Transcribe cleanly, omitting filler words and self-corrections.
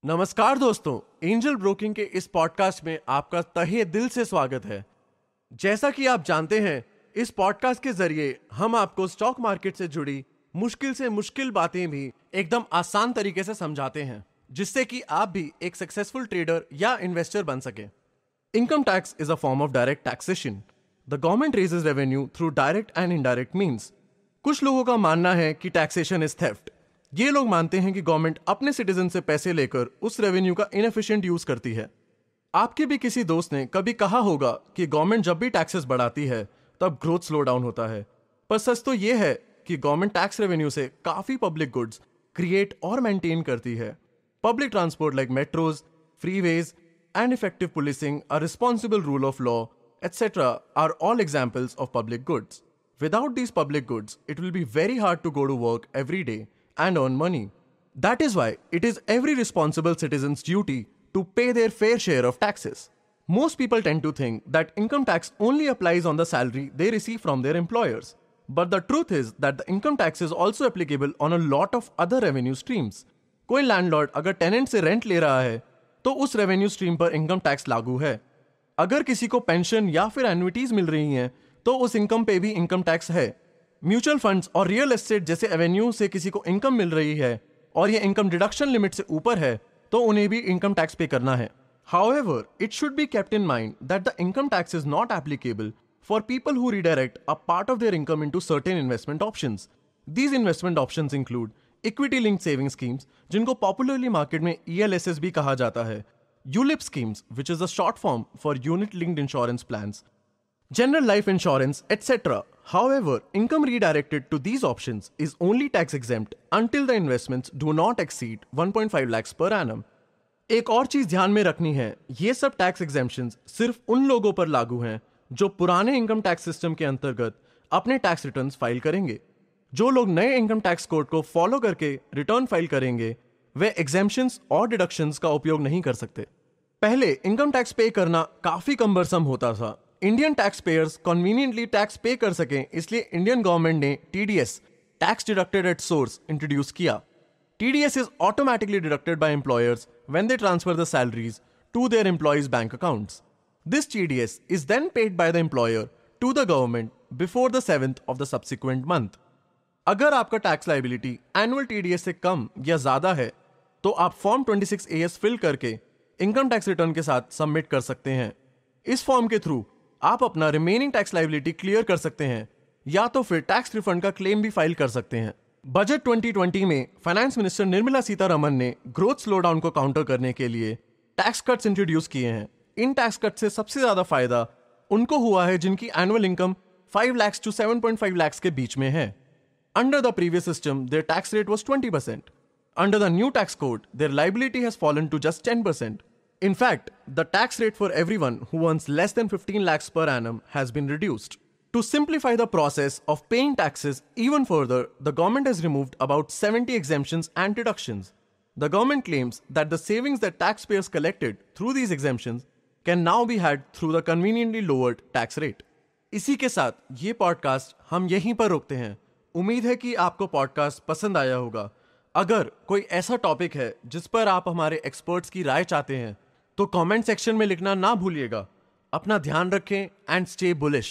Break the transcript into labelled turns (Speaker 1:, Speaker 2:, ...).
Speaker 1: नमस्कार दोस्तों, angel broking के इस पॉडकास्ट में आपका तहे दिल से स्वागत है। जैसा कि आप जानते हैं, इस पॉडकास्ट के जरिए हम आपको स्टॉक मार्केट से जुड़ी मुश्किल से मुश्किल बातें भी एकदम आसान तरीके से समझाते हैं, जिससे कि आप भी एक सक्सेसफुल ट्रेडर या इन्वेस्टर बन सके। Income tax is a form of direct taxation. The government raises revenue through direct and indirect means. कुछ लोगों का मानना है कि टैक्सेशन इज थेफ्ट। ये लोग मानते हैं कि गवर्नमेंट अपने सिटीजन से पैसे लेकर उस रेवेन्यू का इनएफिशिएंट यूज करती है। आपके भी किसी दोस्त ने कभी कहा होगा कि गवर्नमेंट जब भी टैक्सेस बढ़ाती है तब ग्रोथ स्लो डाउन होता है। पर सच तो ये है कि गवर्नमेंट टैक्स रेवेन्यू से काफी पब्लिक गुड्स क्रिएट और मेंटेन करती है। Public transport like metros, freeways and effective policing, a responsible rule of law, etc. are all examples of public goods. Without these public goods, it will be very hard to go to work every day and earn money. That is why it is every responsible citizen's duty to pay their fair share of taxes. Most people tend to think that income tax only applies on the salary they receive from their employers. But the truth is that the income tax is also applicable on a lot of other revenue streams. कोई landlord अगर tenant से rent ले रहा है तो उस revenue stream पर income tax लागू है। अगर किसी को पेंशन या फिर एन्युइटीज मिल रही हैं तो उस इनकम पे भी इनकम टैक्स है। म्यूचुअल फंड्स और रियल एस्टेट जैसे एवेन्यू से किसी को इनकम मिल रही है और ये इनकम डिडक्शन लिमिट से ऊपर है तो उन्हें भी इनकम टैक्स पे करना है। However, it should be kept in mind that the income tax is not applicable for people who redirect a part of their income into certain investment options. These investment options include equity linked saving schemes, जिनको popularly market में ELSS भी कहा जाता है, ULIP schemes, which is a short form for unit linked insurance plans, general life insurance, etc. However, income redirected to these options is only tax exempt until the investments do not exceed 1.5 lakhs per annum. एक और चीज ध्यान में रखनी है, ये सब tax exemptions सिर्फ उन लोगों पर लागू हैं जो पुराने इनकम टैक्स सिस्टम के अंतर्गत अपने टैक्स रिटर्न्स फाइल करेंगे। जो लोग नए इनकम टैक्स कोड को फॉलो करके रिटर्न फाइल करेंगे वे एग्जेम्पशंस और डिडक्शंस का उपयोग नहीं कर सकते। पहले इनकम टैक्स पे करना काफी कम्बरसम होता था। Indian tax payers conveniently tax पे कर सकें इसलिए इंडियन गवर्नमेंट ने TDS, tax deducted at source, introduce किया। TDS is automatically deducted by employers when they transfer the salaries to their employees' bank accounts. This TDS is then paid by the employer to the government before the 7th of the subsequent month. अगर आपका tax liability annual TDS से कम या ज्यादा है तो आप form 26AS fill करके income tax return के साथ सबमिट कर सकते हैं। इस फॉर्म के थ्रू आप अपना रिमेनिंग टैक्स लाइबिलिटी क्लियर कर सकते हैं या तो फिर टैक्स रिफंड का क्लेम भी फाइल कर सकते हैं। बजट 2020 में फाइनेंस मिनिस्टर निर्मला सीतारमन ने ग्रोथ स्लो डाउन को काउंटर करने के लिए टैक्स कट्स इंट्रोड्यूस किए हैं। इन टैक्स कट से सबसे ज्यादा फायदा उनको हुआ है जिनकी annual income 5 lakhs to 7.5 lakhs के बीच में है। Under the previous system there tax rate was 20%. Under the new tax code, their liability has fallen to just 10%. In fact, the tax rate for everyone who earns less than 15 lakhs per annum has been reduced. To simplify the process of paying taxes even further, the government has removed about 70 exemptions and deductions. The government claims that the savings that taxpayers collected through these exemptions can now be had through the conveniently lowered tax rate. इसी के साथ ये podcast हम यहीं पर रोकते हैं। उम्मीद है कि आपको पॉडकास्ट पसंद आया होगा। अगर कोई ऐसा टॉपिक है जिस पर आप हमारे एक्सपर्ट्स की राय चाहते हैं तो कमेंट सेक्शन में लिखना ना भूलिएगा। अपना ध्यान रखें एंड स्टे बुलिश।